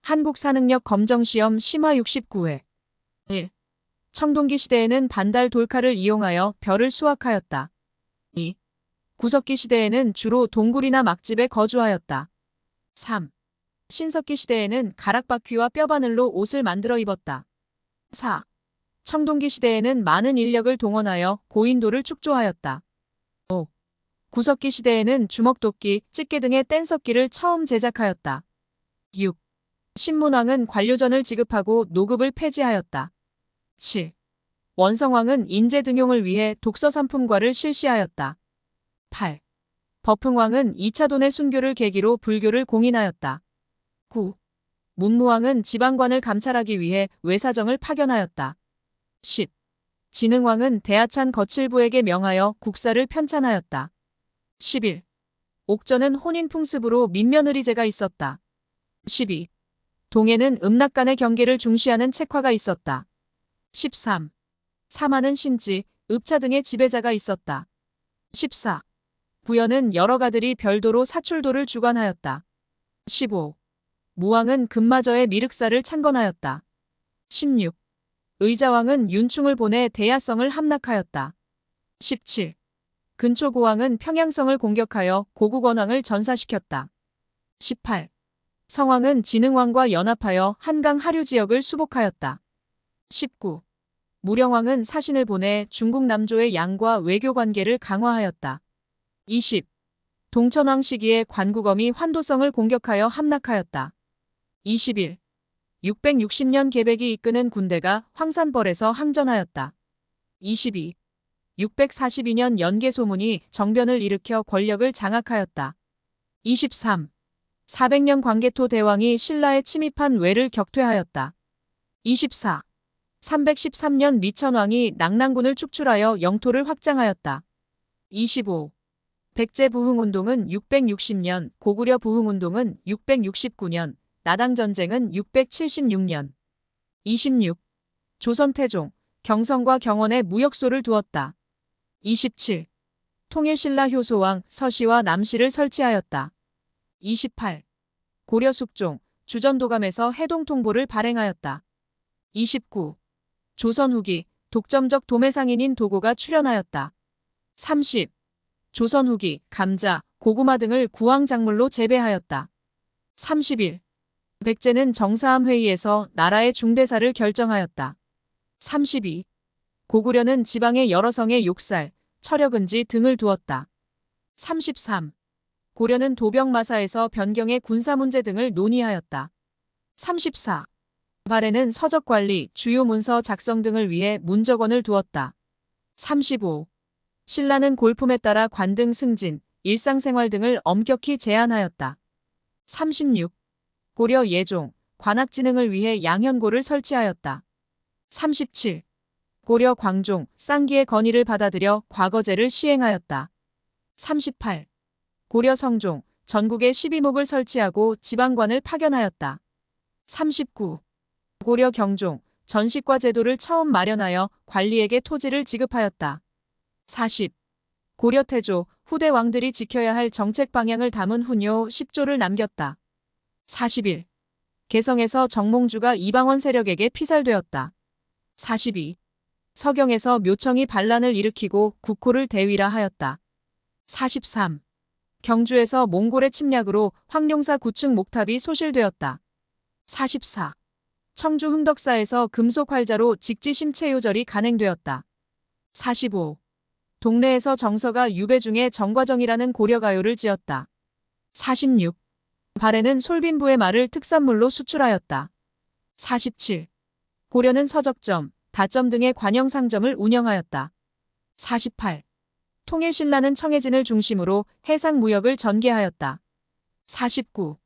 한국산능력 검정시험 심화 69회 1. 청동기 시대에는 반달 돌칼을 이용하여 벼를 수확하였다. 2. 구석기 시대에는 주로 동굴이나 막집에 거주하였다. 3. 신석기 시대에는 가락바퀴와 뼈바늘로 옷을 만들어 입었다. 4. 청동기 시대에는 많은 인력을 동원하여 고인돌을 축조하였다. 5. 구석기 시대에는 주먹도끼, 집게 등의 뗀석기를 처음 제작하였다. 6. 신문왕은 관료전을 지급하고 노급을 폐지하였다. 7. 원성왕은 인재 등용을 위해 독서 상품과를 실시하였다. 8. 버풍왕은 2차 돈의 순교를 계기로 불교를 공인하였다. 9. 문무왕은 지방관을 감찰하기 위해 외사정을 파견하였다. 10. 진흥왕은 대하찬 거칠부에게 명하여 국사를 편찬하였다. 11. 옥전은 혼인풍습으로 민면의리제가 있었다. 12. 동해는 음락간의 경계를 중시하는 책화가 있었다. 13. 사마는 신지, 읍차 등의 지배자가 있었다. 14. 부여는 여러 가들이 별도로 사출도를 주관하였다. 15. 무왕은 금마저의 미륵사를 창건하였다. 16. 의자왕은 윤충을 보내 대야성을 함락하였다. 17. 근초고왕은 평양성을 공격하여 고국원왕을 전사시켰다. 18. 성왕은 진흥왕과 연합하여 한강 하류 지역을 수복하였다. 19. 무령왕은 사신을 보내 중국 남조의 양과 외교 관계를 강화하였다. 20. 동천왕 시기에 관국엄이 환도성을 공격하여 함락하였다. 21. 660년 계백이 이끄는 군대가 황산벌에서 항전하였다. 22. 642년 연개소문이 정변을 일으켜 권력을 장악하였다. 23. 400년 광개토 대왕이 신라에 침입한 외를 격퇴하였다. 24. 313년 미천왕이 낙랑군을 축출하여 영토를 확장하였다. 25. 백제 부흥운동은 660년, 고구려 부흥운동은 669년, 나당전쟁은 676년. 26. 조선 태종, 경성과 경원에 무역소를 두었다. 27. 통일신라 효소왕 서시와 남시를 설치하였다. 28. 고려 숙종, 주전도감에서 해동통보를 발행하였다. 29. 조선 후기, 독점적 도매상인인 도고가 출연하였다. 30. 조선 후기, 감자, 고구마 등을 구황작물로 재배하였다. 31. 백제는 정사함 회의에서 나라의 중대사를 결정하였다. 32. 고구려는 지방의 여러 성에 욕살, 철역은지 등을 두었다. 33. 고려는 도병마사에서 변경의 군사문제 등을 논의하였다. 34. 발해는 서적관리, 주요 문서 작성 등을 위해 문적원을 두었다. 35. 신라는 골품에 따라 관등 승진, 일상생활 등을 엄격히 제한하였다. 36. 고려 예종, 관악진흥을 위해 양현고를 설치하였다. 37. 고려 광종, 쌍기의 건의를 받아들여 과거제를 시행하였다. 38. 고려 성종, 전국에 12목을 설치하고 지방관을 파견하였다. 39. 고려 경종, 전식과 제도를 처음 마련하여 관리에게 토지를 지급하였다. 40. 고려 태조, 후대 왕들이 지켜야 할 정책 방향을 담은 훈요 10조를 남겼다. 41. 개성에서 정몽주가 이방원 세력에게 피살되었다. 42. 서경에서 묘청이 반란을 일으키고 국호를 대위라 하였다. 43. 경주에서 몽골의 침략으로 황룡사 구층 목탑이 소실되었다. 44. 청주 흥덕사에서 금속 활자로 직지심체요절이 간행되었다. 45. 동래에서 정서가 유배 중에 정과정이라는 고려가요를 지었다. 46. 발해는 솔빈부의 말을 특산물로 수출하였다. 47. 고려는 서적점, 다점 등의 관영상점을 운영하였다. 48. 통일신라는 청해진을 중심으로 해상무역을 전개하였다. 49.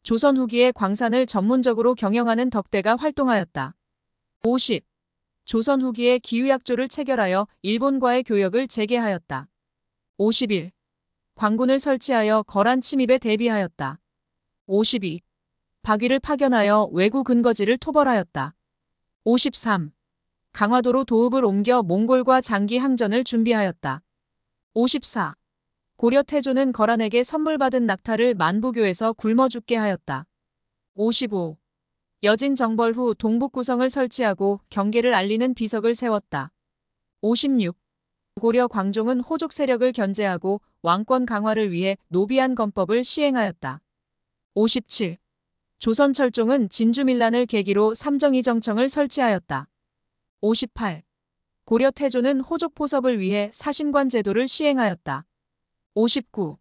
조선 후기에 광산을 전문적으로 경영하는 덕대가 활동하였다. 50. 조선 후기에 기후약조를 체결하여 일본과의 교역을 재개하였다. 51. 관군을 설치하여 거란 침입에 대비하였다. 52. 박위를 파견하여 외구 근거지를 토벌하였다. 53. 강화도로 도읍을 옮겨 몽골과 장기 항전을 준비하였다. 54. 고려 태조는 거란에게 선물 받은 낙타를 만부교에서 굶어 죽게 하였다. 55. 여진 정벌 후 동북구성을 설치하고 경계를 알리는 비석을 세웠다. 56. 고려 광종은 호족 세력을 견제하고 왕권 강화를 위해 노비안 건법을 시행하였다. 57. 조선 철종은 진주밀란을 계기로 삼정이정청을 설치하였다. 58. 고려 태조는 호족 포섭을 위해 사신관 제도를 시행하였다. 59.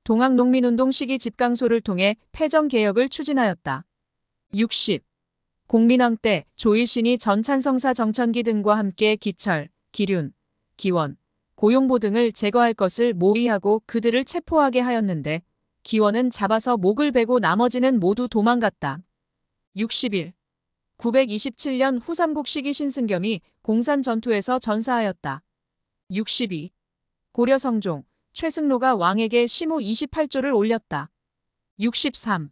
동학농민운동 시기 집강소를 통해 패정개혁을 추진하였다. 60. 공민왕 때 조일신이 전찬성사 정천기 등과 함께 기철, 기륜, 기원, 고용보 등을 제거할 것을 모의하고 그들을 체포하게 하였는데 기원은 잡아서 목을 베고 나머지는 모두 도망갔다. 61. 927년 후삼국 시기 신승겸이 공산 전투에서 전사하였다. 62. 고려 성종, 최승로가 왕에게 시무 28조를 올렸다. 63.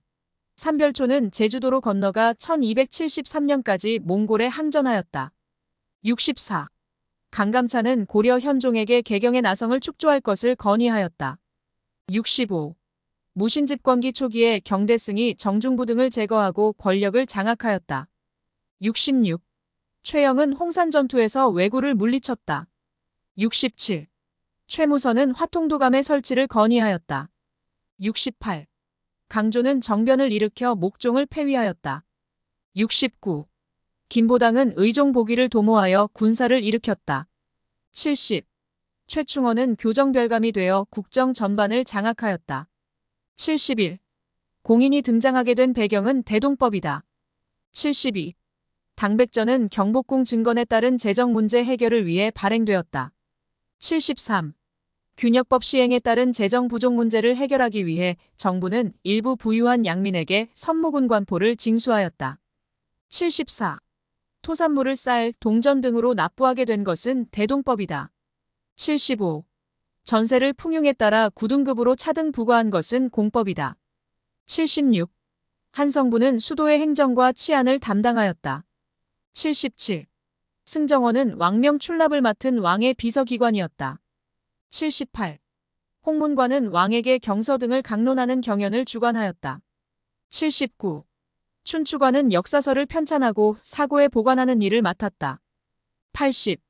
삼별초는 제주도로 건너가 1273년까지 몽골에 항전하였다. 64. 강감찬은 고려 현종에게 개경의 나성을 축조할 것을 건의하였다. 65. 무신집권기 초기에 경대승이 정중부 등을 제거하고 권력을 장악하였다. 66. 최영은 홍산전투에서 왜구를 물리쳤다. 67. 최무선은 화통도감의 설치를 건의하였다. 68. 강조는 정변을 일으켜 목종을 폐위하였다. 69. 김보당은 의종 보기를 도모하여 군사를 일으켰다. 70. 최충원은 교정별감이 되어 국정 전반을 장악하였다. 71. 공인이 등장하게 된 배경은 대동법이다. 72. 당백전은 경복궁 증건에 따른 재정 문제 해결을 위해 발행되었다. 73. 균역법 시행에 따른 재정 부족 문제를 해결하기 위해 정부는 일부 부유한 양민에게 선무군 관포를 징수하였다. 74. 토산물을 쌀, 동전 등으로 납부하게 된 것은 대동법이다. 75. 전세를 풍흉에 따라 9등급으로 차등 부과한 것은 공법이다. 76. 한성부는 수도의 행정과 치안을 담당하였다. 77. 승정원은 왕명 출납을 맡은 왕의 비서기관이었다. 78. 홍문관은 왕에게 경서 등을 강론하는 경연을 주관하였다. 79. 춘추관은 역사서를 편찬하고 사고에 보관하는 일을 맡았다. 80.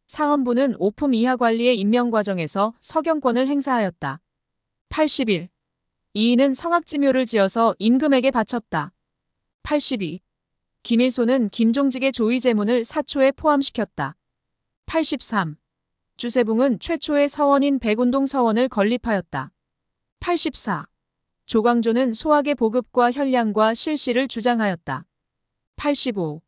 사헌부는 오품 이하 관리의 임명 과정에서 서경권을 행사하였다. 81. 이인은 성악지묘를 지어서 임금에게 바쳤다. 82. 김일소는 김종직의 조의제문을 사초에 포함시켰다. 83. 주세붕은 최초의 서원인 백운동 서원을 건립하였다. 84. 조광조는 소학의 보급과 현량과 실시를 주장하였다. 85.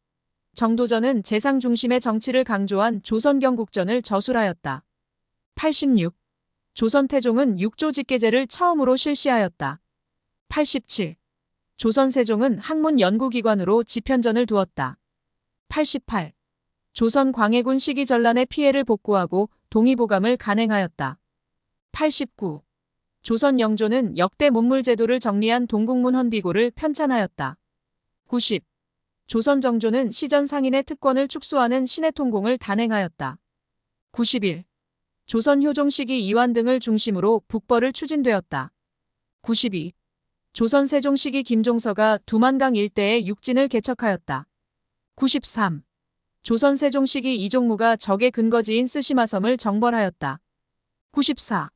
정도전은 재상 중심의 정치를 강조한 조선경국전을 저술하였다. 86. 조선태종은 육조직계제를 처음으로 실시하였다. 87. 조선세종은 학문연구기관으로 지편전을 두었다. 88. 조선 광해군 시기 전란의 피해를 복구하고 동의보감을 간행하였다. 89. 조선 영조는 역대 문물제도를 정리한 동국문 헌비고를 편찬하였다. 90. 조선 정조는 시전 상인의 특권을 축소하는 신해통공을 단행하였다. 91. 조선 효종 시기 이완 등을 중심으로 북벌을 추진되었다. 92. 조선 세종 시기 김종서가 두만강 일대에 육진을 개척하였다. 93. 조선 세종 시기 이종무가 적의 근거지인 쓰시마섬을 정벌하였다. 94.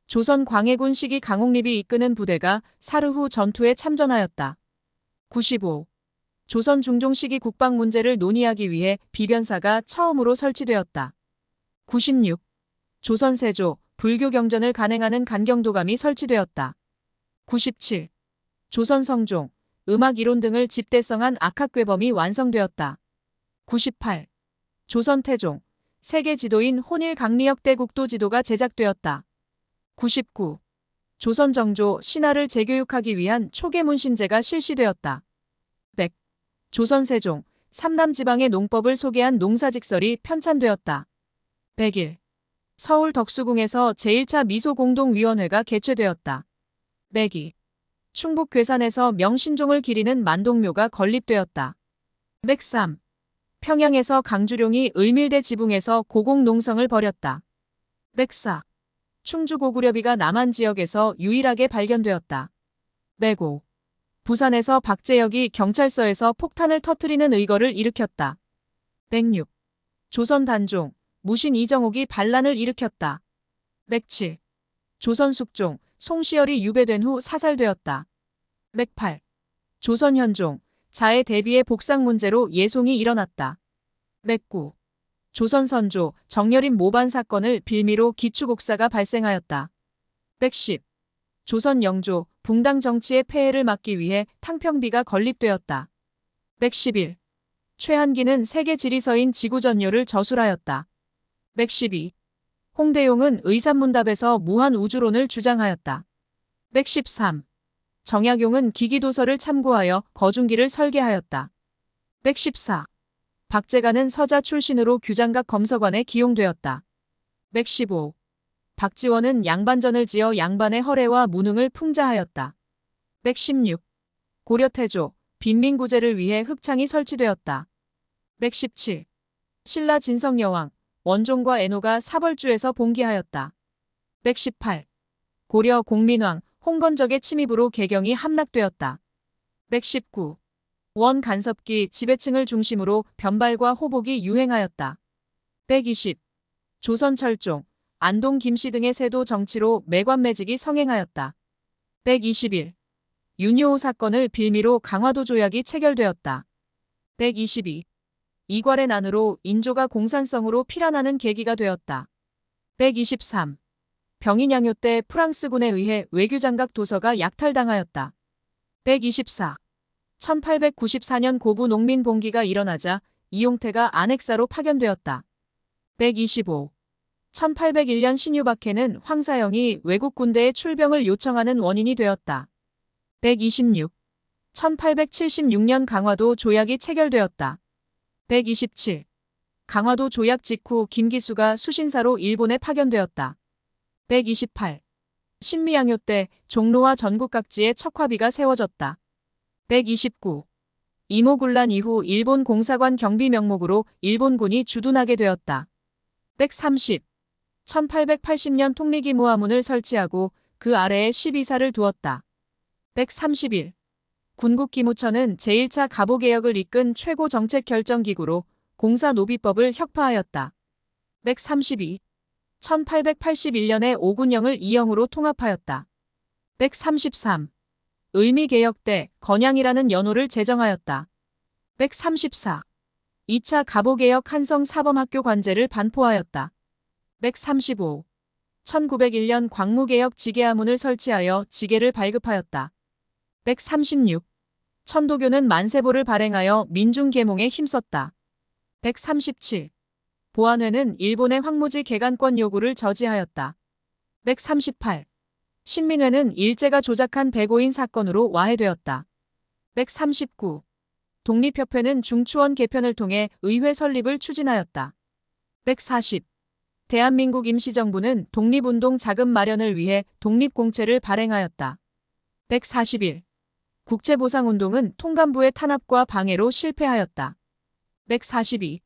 조선 광해군 시기 강옥립이 이끄는 부대가 사르후 전투에 참전하였다. 95. 조선 중종 시기 국방 문제를 논의하기 위해 비변사가 처음으로 설치되었다. 96. 조선 세조, 불교 경전을 간행하는 간경도감이 설치되었다. 97. 조선 성종, 음악 이론 등을 집대성한 악학괴범이 완성되었다. 98. 조선 태종, 세계 지도인 혼일 강리역대 국도 지도가 제작되었다. 99. 조선 정조, 신하를 재교육하기 위한 초계문신제가 실시되었다. 100. 조선 세종, 삼남 지방의 농법을 소개한 농사직설이 편찬되었다. 101. 서울 덕수궁에서 제1차 미소공동위원회가 개최되었다. 102. 충북 괴산에서 명신종을 기리는 만동묘가 건립되었다. 103. 평양에서 강주룡이 을밀대 지붕에서 고공농성을 벌였다. 104. 충주 고구려비가 남한 지역에서 유일하게 발견되었다. 105. 부산에서 박재혁이 경찰서에서 폭탄을 터뜨리는 의거를 일으켰다. 106. 조선 단종, 무신 이정옥이 반란을 일으켰다. 107. 조선 숙종, 송시열이 유배된 후 사살되었다. 108. 조선 현종, 자해 대비의 복상 문제로 예송이 일어났다. 109. 조선 선조, 정여림 모반 사건을 빌미로 기축옥사가 발생하였다. 110. 조선 영조, 붕당 정치의 폐해를 막기 위해 탕평비가 건립되었다. 111. 최한기는 세계 지리서인 지구전요를 저술하였다. 112. 홍대용은 의산문답에서 무한우주론을 주장하였다. 113. 정약용은 기기도서를 참고하여 거중기를 설계하였다. 114. 박재간은 서자 출신으로 규장각 검서관에 기용되었다. 115. 박지원은 양반전을 지어 양반의 허례와 무능을 풍자하였다. 116. 고려태조, 빈민구제를 위해 흑창이 설치되었다. 117. 신라 진성여왕, 원종과 애노가 사벌주에서 봉기하였다. 118. 고려 공민왕, 홍건적의 침입으로 개경이 함락되었다. 119. 원 간섭기 지배층을 중심으로 변발과 호복이 유행하였다. 120. 조선 철종, 안동 김씨 등의 세도 정치로 매관매직이 성행하였다. 121. 윤효호 사건을 빌미로 강화도 조약이 체결되었다. 122. 이괄의 난으로 인조가 공산성으로 피란하는 계기가 되었다. 123. 병인양요 때 프랑스군에 의해 외교장각 도서가 약탈당하였다. 124. 1894년 고부 농민 봉기가 일어나자 이용태가 안핵사로 파견되었다. 125. 1801년 신유박해는 황사영이 외국 군대의 출병을 요청하는 원인이 되었다. 126. 1876년 강화도 조약이 체결되었다. 127. 강화도 조약 직후 김기수가 수신사로 일본에 파견되었다. 128. 신미양요 때 종로와 전국 각지에 척화비가 세워졌다. 129. 이모군란 이후 일본 공사관 경비 명목으로 일본군이 주둔하게 되었다. 130. 1880년 통리기 무화문을 설치하고 그 아래에 12사를 두었다. 131. 군국기무처는 제1차 가보개혁을 이끈 최고 정책결정기구로 공사노비법을 혁파하였다. 132. 1881년에 오군영을 이영으로 통합하였다. 133. 을미개혁 때 건양이라는 연호를 제정하였다. 134. 2차 가보개혁 한성 사범학교 관제를 반포하였다. 135. 1901년 광무개혁 지계하문을 설치하여 지계를 발급하였다. 136. 천도교는 만세보를 발행하여 민중계몽에 힘썼다. 137. 보안회는 일본의 황무지 개간권 요구를 저지하였다. 138. 신민회는 일제가 조작한 배고인 사건으로 와해되었다. 139. 독립협회는 중추원 개편을 통해 의회 설립을 추진하였다. 140. 대한민국 임시정부는 독립운동 자금 마련을 위해 독립공채를 발행하였다. 141. 국채보상운동은 통감부의 탄압과 방해로 실패하였다. 142.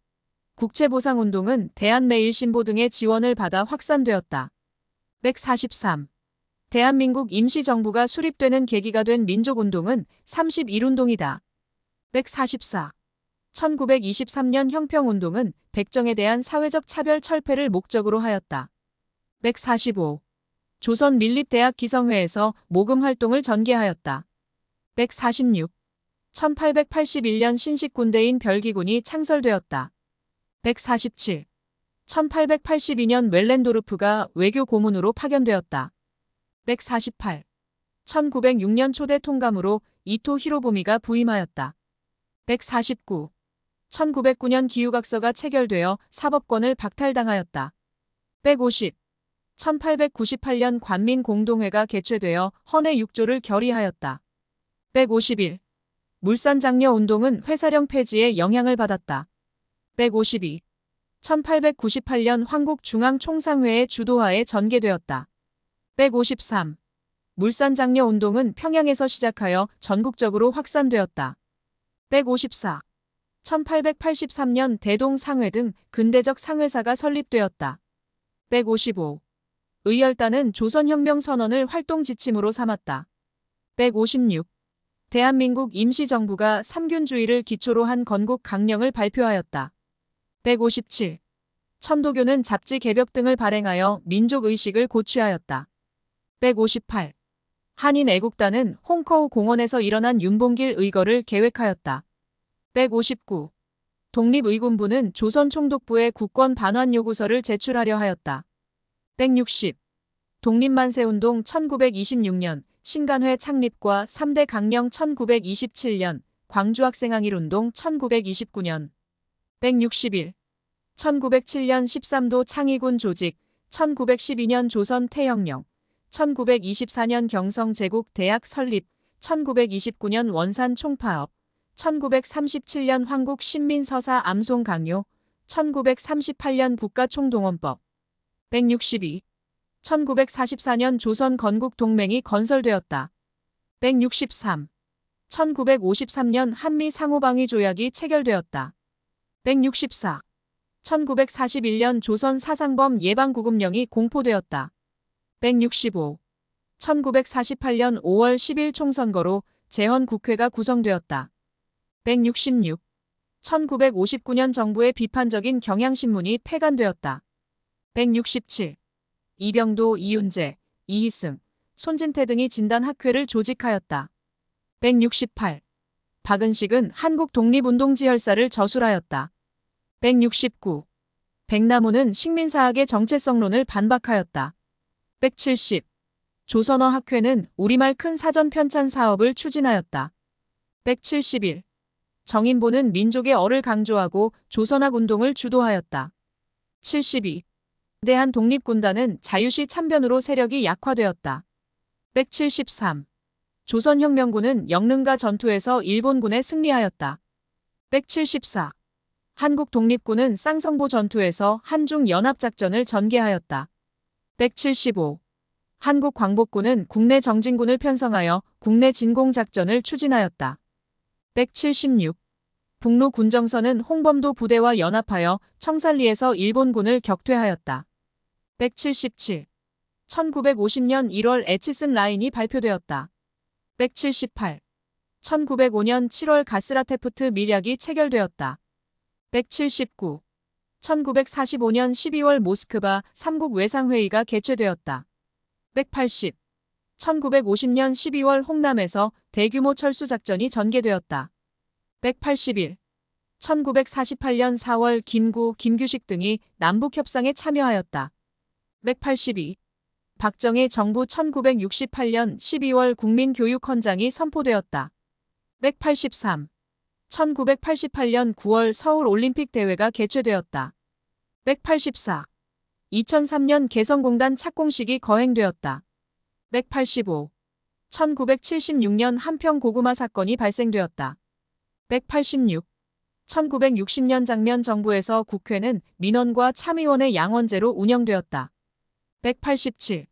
국채보상운동은 대한매일신보 등의 지원을 받아 확산되었다. 143. 대한민국 임시정부가 수립되는 계기가 된 민족운동은 31운동이다. 144. 1923년 형평운동은 백정에 대한 사회적 차별 철폐를 목적으로 하였다. 145. 조선 밀립대학 기성회에서 모금 활동을 전개하였다. 146. 1881년 신식군대인 별기군이 창설되었다. 147. 1882년 웰렌도르프가 외교 고문으로 파견되었다. 148. 1906년 초대 통감으로 이토 히로부미가 부임하였다. 149. 1909년 기후각서가 체결되어 사법권을 박탈당하였다. 150. 1898년 관민공동회가 개최되어 헌해 6조를 결의하였다. 151. 물산장려운동은 회사령 폐지에 영향을 받았다. 152. 1898년 황국중앙총상회의 주도하에 전개되었다. 153. 물산장려운동은 평양에서 시작하여 전국적으로 확산되었다. 154. 1883년 대동상회 등 근대적 상회사가 설립되었다. 155. 의열단은 조선혁명 선언을 활동 지침으로 삼았다. 156. 대한민국 임시정부가 삼균주의를 기초로 한 건국 강령을 발표하였다. 157. 천도교는 잡지 개벽 등을 발행하여 민족의식을 고취하였다. 158. 한인애국단은 홍커우 공원에서 일어난 윤봉길 의거를 계획하였다. 159. 독립의군부는 조선총독부에 국권 반환 요구서를 제출하려 하였다. 160. 독립만세운동 1926년, 신간회 창립과 3대 강령 1927년, 광주학생항일운동 1929년. 161. 1907년 13도 창의군 조직, 1912년 조선 태형령, 1924년 경성제국대학 설립, 1929년 원산 총파업, 1937년 한국신민서사 암송 강요, 1938년 국가총동원법. 162. 1944년 조선 건국 동맹이 건설되었다. 163. 1953년 한미 상호방위 조약이 체결되었다. 164. 1941년 조선 사상범 예방구급령이 공포되었다. 165. 1948년 5월 10일 총선거로 재헌국회가 구성되었다. 166. 1959년 정부의 비판적인 경향신문이 폐간되었다. 167. 이병도, 이윤재, 이희승, 손진태 등이 진단학회를 조직하였다. 168. 박은식은 한국독립운동지혈사를 저술하였다. 169. 백나무는 식민사학의 정체성론을 반박하였다. 170. 조선어학회는 우리말 큰 사전 편찬 사업을 추진하였다. 171. 정인보는 민족의 어를 강조하고 조선학 운동을 주도하였다. 72. 대한 독립군단은 자유시 참변으로 세력이 약화되었다. 173. 조선혁명군은 영릉가 전투에서 일본군에 승리하였다. 174. 한국독립군은 쌍성보 전투에서 한중연합작전을 전개하였다. 175. 한국광복군은 국내 정진군을 편성하여 국내 진공작전을 추진하였다. 176. 북로 군정선은 홍범도 부대와 연합하여 청산리에서 일본군을 격퇴하였다. 177. 1950년 1월 에치슨 라인이 발표되었다. 178. 1905년 7월 가스라테프트 밀약이 체결되었다. 179. 1945년 12월 모스크바 3국 외상회의가 개최되었다. 180. 1950년 12월 홍남에서 대규모 철수작전이 전개되었다. 181. 1948년 4월 김구, 김규식 등이 남북협상에 참여하였다. 182. 박정희 정부 1968년 12월 국민교육헌장이 선포되었다. 183. 1988년 9월 서울올림픽 대회가 개최되었다. 184. 2003년 개성공단 착공식이 거행되었다. 185. 1976년 한평 고구마 사건이 발생되었다. 186. 1960년 장면 정부에서 국회는 민원과 참의원의 양원제로 운영되었다. 187.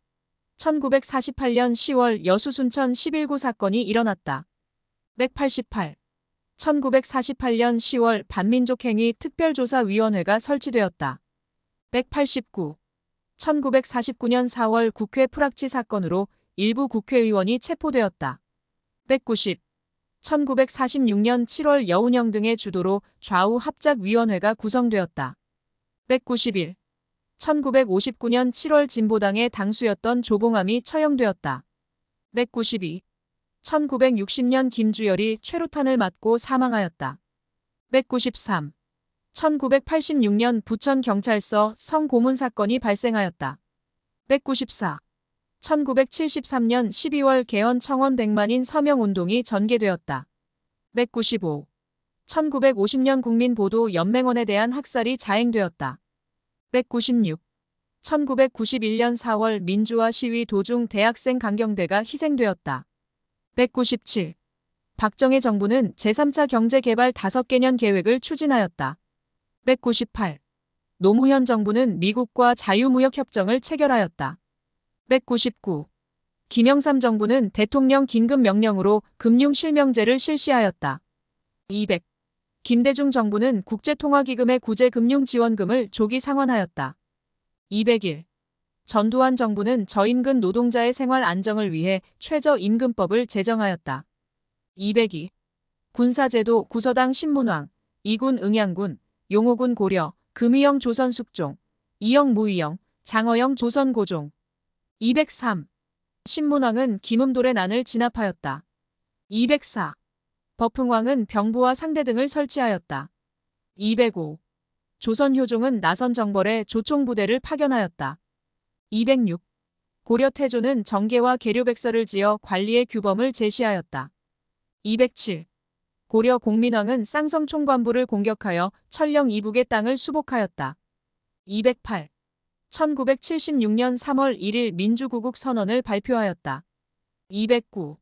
1948년 10월 여수 순천 11구 사건이 일어났다. 188. 1948년 10월 반민족행위 특별조사위원회가 설치되었다. 189. 1949년 4월 국회 프락치 사건으로 일부 국회의원이 체포되었다. 190. 1946년 7월 여운형 등의 주도로 좌우 합작위원회가 구성되었다. 191. 1959년 7월 진보당의 당수였던 조봉암이 처형되었다. 192. 1960년 김주열이 최루탄을 맞고 사망하였다. 193. 1986년 부천경찰서 성고문 사건이 발생하였다. 194. 1973년 12월 개헌 청원 100만인 서명운동이 전개되었다. 195. 1950년 국민보도연맹원에 대한 학살이 자행되었다. 196. 1991년 4월 민주화 시위 도중 대학생 강경대가 희생되었다. 197. 박정희 정부는 제3차 경제개발 5개년 계획을 추진하였다. 198. 노무현 정부는 미국과 자유무역협정을 체결하였다. 199. 김영삼 정부는 대통령 긴급명령으로 금융실명제를 실시하였다. 200. 김대중 정부는 국제통화기금의 구제금융지원금을 조기 상환하였다. 201. 전두환 정부는 저임금 노동자의 생활 안정을 위해 최저임금법을 제정하였다. 202. 군사제도 구서당 신문왕, 이군 응양군, 용호군 고려, 금의영 조선 숙종, 이영 무의영, 장어영 조선 고종. 203. 신문왕은 김음돌의 난을 진압하였다. 204. 버풍왕은 병부와 상대 등을 설치하였다. 205. 조선 효종은 나선 정벌에 조총부대를 파견하였다. 206. 고려 태조는 정계와 계류백서를 지어 관리의 규범을 제시하였다. 207. 고려 공민왕은 쌍성 총관부를 공격하여 천령 이북의 땅을 수복하였다. 208. 1976년 3월 1일 민주구국 선언을 발표하였다. 209.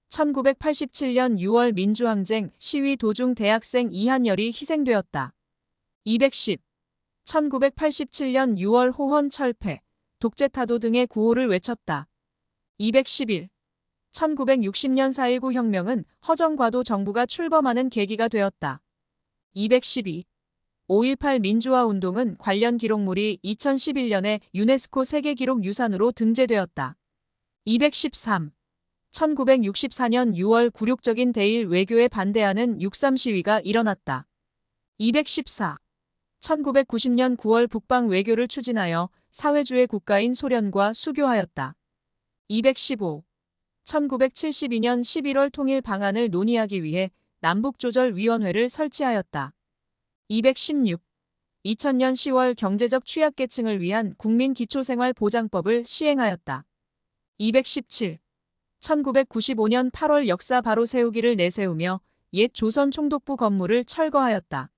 1987년 6월 민주항쟁 시위 도중 대학생 이한열이 희생되었다. 210. 1987년 6월 호헌 철폐, 독재타도 등의 구호를 외쳤다. 211. 1960년 4.19 혁명은 허정과도 정부가 출범하는 계기가 되었다. 212. 5.18 민주화 운동은 관련 기록물이 2011년에 유네스코 세계기록유산으로 등재되었다. 213. 1964년 6월 굴욕적인 대일 외교에 반대하는 6.3 시위가 일어났다. 214. 1990년 9월 북방 외교를 추진하여 사회주의 국가인 소련과 수교하였다. 215. 1972년 11월 통일 방안을 논의하기 위해 남북조절위원회를 설치하였다. 216. 2000년 10월 경제적 취약계층을 위한 국민기초생활보장법을 시행하였다. 217. 1995년 8월 역사 바로 세우기를 내세우며 옛 조선 총독부 건물을 철거하였다.